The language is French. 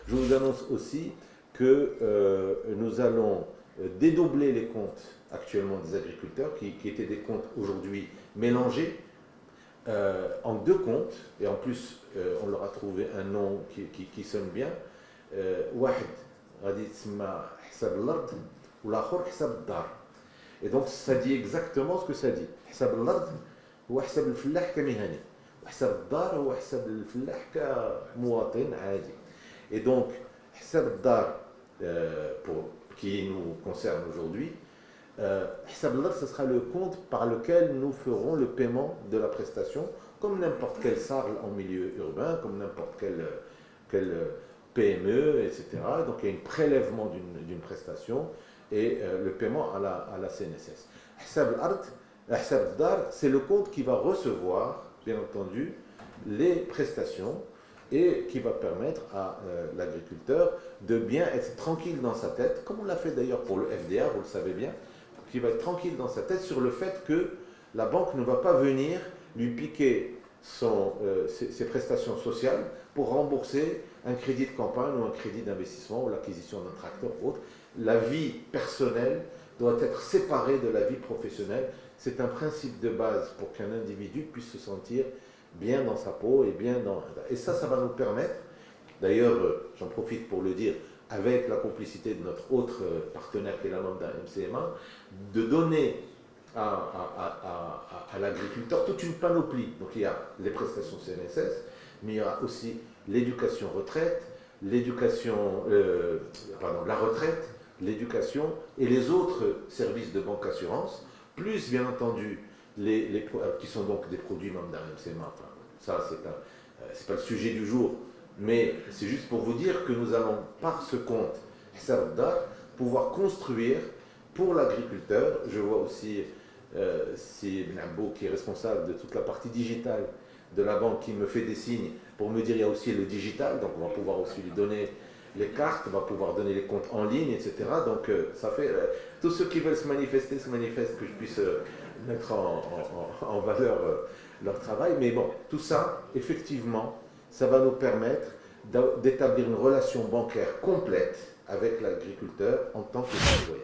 Je vous annonce aussi que nous allons dédoubler les comptes actuellement des agriculteurs, qui étaient des comptes aujourd'hui mélangés en deux comptes, et en plus on leur a trouvé un nom qui sonne bien. واحد غادي يتسمى حساب الارض والاخر حساب الدار. Et donc ça dit exactement ce que ça dit. حساب الارض هو حساب الفلاح كمهني وحساب الدار هو حساب الفلاح كمواطن عادي. Et donc حساب الدار qui nous concerne aujourd'hui, حساب الارض, ce sera le compte par lequel nous ferons le paiement de la prestation, comme n'importe quel SARL en milieu urbain, comme n'importe quel PME, etc. Donc il y a un prélèvement d'une prestation et le paiement à la CNSS. حساب الارض, حساب الدار, c'est le compte qui va recevoir, bien entendu, les prestations et qui va permettre à l'agriculteur de bien être tranquille dans sa tête, comme on l'a fait d'ailleurs pour le FDA, vous le savez bien, qui va être tranquille dans sa tête sur le fait que la banque ne va pas venir lui piquer ses prestations sociales pour rembourser un crédit de campagne ou un crédit d'investissement ou l'acquisition d'un tracteur ou autre. La vie personnelle doit être séparée de la vie professionnelle. C'est un principe de base pour qu'un individu puisse se sentir bien dans sa peau et ça va nous permettre, d'ailleurs j'en profite pour le dire, avec la complicité de notre autre partenaire qui est la Lambda MCMA, de donner à l'agriculteur toute une panoplie. Donc il y a les prestations CNSS, mais il y a aussi l'éducation retraite, la retraite, l'éducation et les autres services de banque assurance, plus bien entendu qui sont donc des produits même d'un MCMA. Enfin, ça, c'est pas le sujet du jour, mais c'est juste pour vous dire que nous allons, par ce compte Hissab Dar, pouvoir construire pour l'agriculteur. Je vois aussi Ibn Abou, qui est responsable de toute la partie digitale de la banque, qui me fait des signes pour me dire il y a aussi le digital, donc on va pouvoir aussi lui donner les cartes, on va pouvoir donner les comptes en ligne, etc. Donc ça fait, tous ceux qui veulent se manifestent, que je puisse mettre en valeur leur travail. Mais bon, tout ça, effectivement, ça va nous permettre d'établir une relation bancaire complète avec l'agriculteur en tant que citoyen.